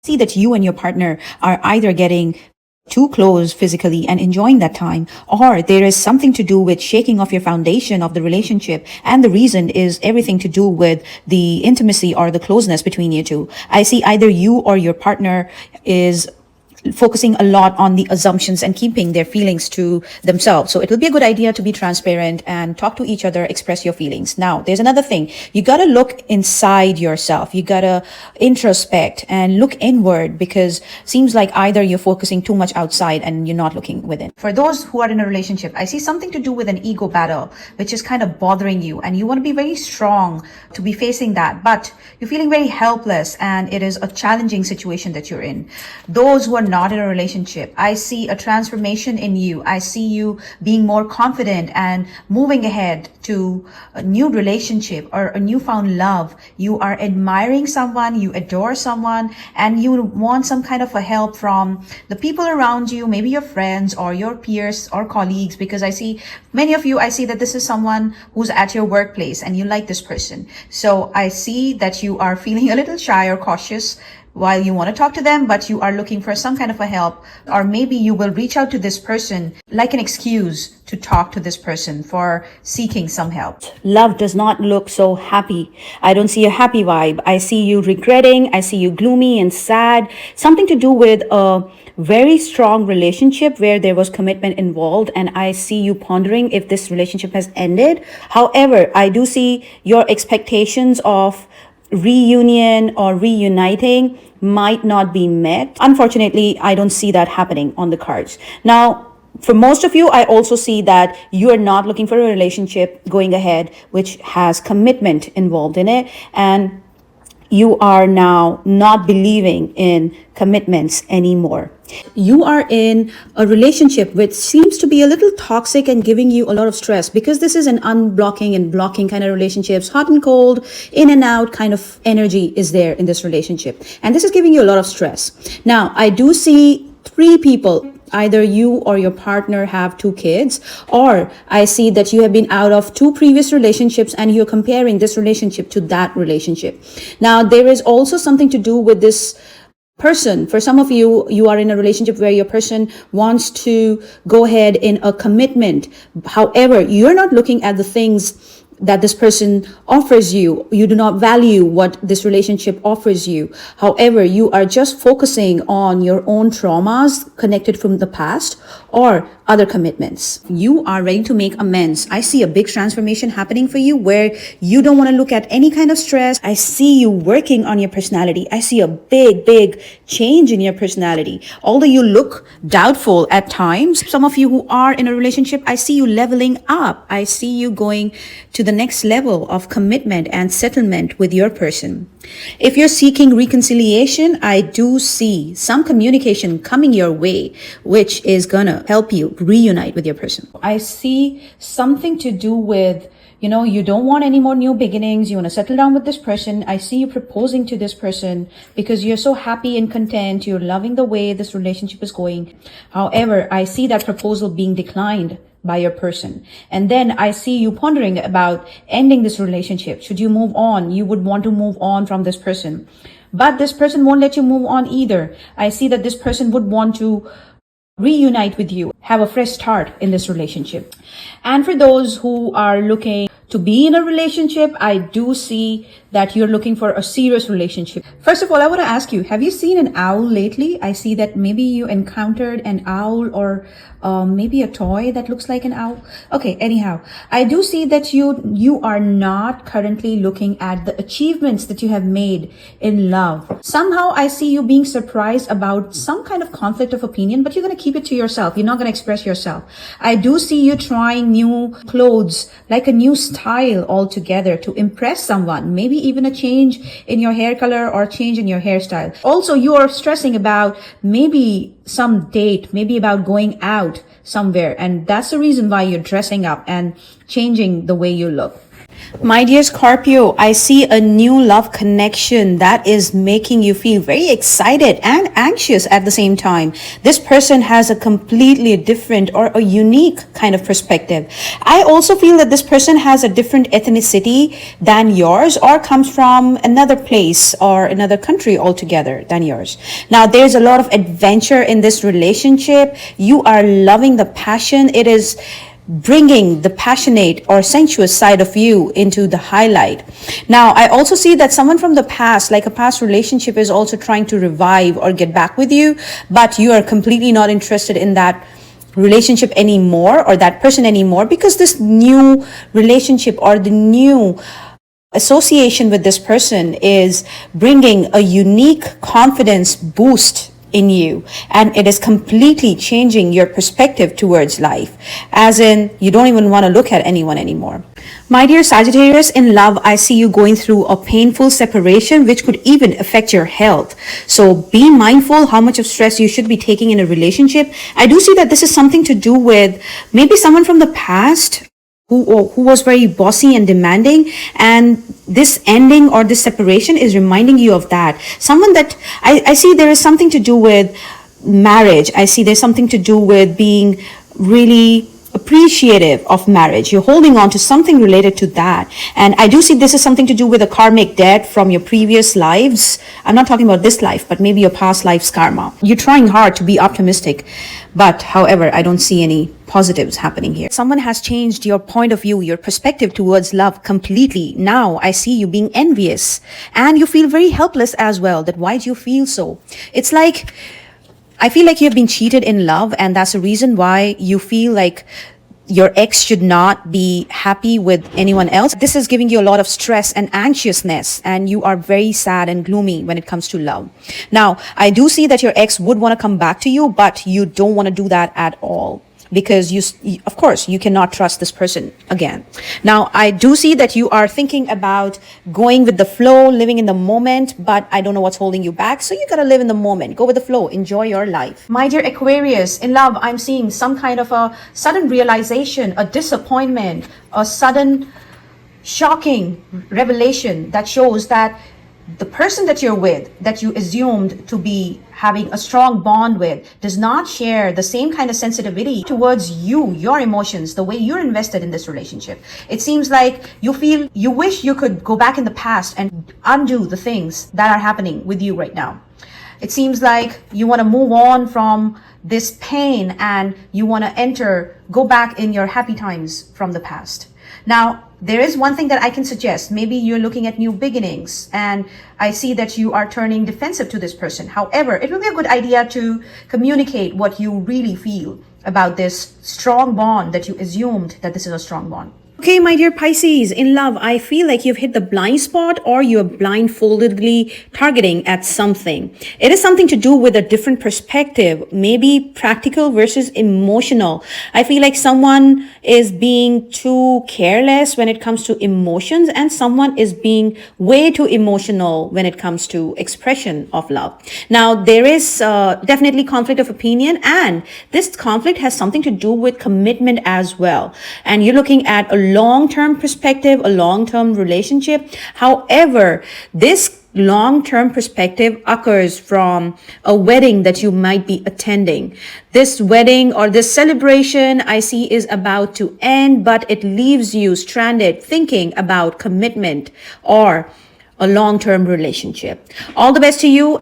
See that you and your partner are either getting too close physically and enjoying that time, or there is something to do with shaking off your foundation of the relationship, and the reason is everything to do with the intimacy or the closeness between you two. I see either you or your partner is focusing a lot on the assumptions and keeping their feelings to themselves. So it will be a good idea to be transparent and talk to each other, express your feelings. Now, there's another thing. You got to look inside yourself. You got to introspect and look inward, because seems like either you're focusing too much outside and you're not looking within. For those who are in a relationship, I see something to do with an ego battle, which is kind of bothering you, and you want to be very strong to be facing that, but you're feeling very helpless and it is a challenging situation that you're in. Those who are not in a relationship, I see a transformation in you. I see you being more confident and moving ahead to a new relationship or a newfound love. You are admiring someone, you adore someone, and you want some kind of a help from the people around you, maybe your friends or your peers or colleagues, because I see many of you, I see that this is someone who's at your workplace and you like this person. So I see that you are feeling a little shy or cautious while you want to talk to them, but you are looking for some kind of a help, or maybe you will reach out to this person like an excuse to talk to this person for seeking some help. Love does not look so happy. I don't see a happy vibe. I see you regretting. I see you gloomy and sad. Something to do with a very strong relationship where there was commitment involved, and I see you pondering if this relationship has ended. However, I do see your expectations of reunion or reuniting might not be met. Unfortunately, I don't see that happening on the cards. Now, for most of you, I also see that you are not looking for a relationship going ahead which has commitment involved in it, and you are now not believing in commitments anymore. You are in a relationship which seems to be a little toxic and giving you a lot of stress, because this is an unblocking and blocking kind of relationships, hot and cold, in and out kind of energy is there in this relationship. And this is giving you a lot of stress. Now, I do see 3 people. Either you or your partner have 2 kids, or I see that you have been out of 2 previous relationships and you're comparing this relationship to that relationship. Now, there is also something to do with this person. For some of you, you are in a relationship where your person wants to go ahead in a commitment. However, you're not looking at the things that this person offers you. You do not value what this relationship offers you. However, you are just focusing on your own traumas connected from the past or other commitments. You are ready to make amends. I see a big transformation happening for you where you don't want to look at any kind of stress. I see you working on your personality. I see a big change in your personality. Although you look doubtful at times, some of you who are in a relationship, I see you leveling up. I see you going to the next level of commitment and settlement with your person. If you're seeking reconciliation, I do see some communication coming your way, which is gonna help you reunite with your person. I see something to do with, you don't want any more new beginnings. You want to settle down with this person. I see you proposing to this person because you're so happy and content. You're loving the way this relationship is going. However, I see that proposal being declined by your person. And then I see you pondering about ending this relationship. Should you move on? You would want to move on from this person. But this person won't let you move on either. I see that this person would want to reunite with you, have a fresh start in this relationship. And for those who are looking to be in a relationship, I do see that you're looking for a serious relationship. First of all, I want to ask you, have you seen an owl lately? I see that maybe you encountered an owl or maybe a toy that looks like an owl. Okay, anyhow, I do see that you are not currently looking at the achievements that you have made in love. Somehow I see you being surprised about some kind of conflict of opinion, but you're going to keep it to yourself. You're not going to express yourself. I do see you trying new clothes, like a new style altogether to impress someone, maybe even a change in your hair color or change in your hairstyle. Also, you are stressing about maybe some date, maybe about going out somewhere, and that's the reason why you're dressing up and changing the way you look. My dear Scorpio, I see a new love connection that is making you feel very excited and anxious at the same time. This person has a completely different or a unique kind of perspective. I also feel that this person has a different ethnicity than yours or comes from another place or another country altogether than yours. Now, there's a lot of adventure in this relationship. You are loving the passion. It is bringing the passionate or sensuous side of you into the highlight. Now, I also see that someone from the past, like a past relationship, is also trying to revive or get back with you, but you are completely not interested in that relationship anymore or that person anymore, because this new relationship or the new association with this person is bringing a unique confidence boost in you, and it is completely changing your perspective towards life, as in you don't even want to look at anyone anymore. My dear Sagittarius, in love, I see you going through a painful separation which could even affect your health. So be mindful how much of stress you should be taking in a relationship. I do see that this is something to do with maybe someone from the past who was very bossy and demanding, and this ending or this separation is reminding you of that. Someone that I see there is something to do with marriage. I see there's something to do with being really appreciative of marriage. You're holding on to something related to that. And I do see this is something to do with a karmic debt from your previous lives. I'm not talking about this life, but maybe your past life's karma. You're trying hard to be optimistic, but however, I don't see any positives happening here. Someone has changed your point of view, your perspective towards love completely. Now I see you being envious and you feel very helpless as well. That why do you feel so? It's like, I feel like you've been cheated in love, and that's the reason why you feel like your ex should not be happy with anyone else. This is giving you a lot of stress and anxiousness, and you are very sad and gloomy when it comes to love. Now, I do see that your ex would want to come back to you, but you don't want to do that at all, because of course, you cannot trust this person again. Now, I do see that you are thinking about going with the flow, living in the moment, but I don't know what's holding you back. So you got to live in the moment, go with the flow, enjoy your life. My dear Aquarius, in love, I'm seeing some kind of a sudden realization, a disappointment, a sudden shocking revelation that shows that the person that you're with, that you assumed to be having a strong bond with, does not share the same kind of sensitivity towards you, your emotions, the way you're invested in this relationship. It seems like you wish you could go back in the past and undo the things that are happening with you right now. It seems like you want to move on from this pain and you want to go back in your happy times from the past. Now, there is one thing that I can suggest. Maybe you're looking at new beginnings, and I see that you are turning defensive to this person. However, it will be a good idea to communicate what you really feel about this strong bond that you assumed that this is a strong bond. Okay, my dear Pisces, in love, I feel like you've hit the blind spot, or you're blindfoldedly targeting at something. It is something to do with a different perspective, maybe practical versus emotional. I feel like someone is being too careless when it comes to emotions, and someone is being way too emotional when it comes to expression of love. Now, there is definitely conflict of opinion, and this conflict has something to do with commitment as well. And you're looking at a long-term perspective, a long-term relationship. However, this long-term perspective occurs from a wedding that you might be attending. This wedding or this celebration I see is about to end, but it leaves you stranded thinking about commitment or a long-term relationship. All the best to you.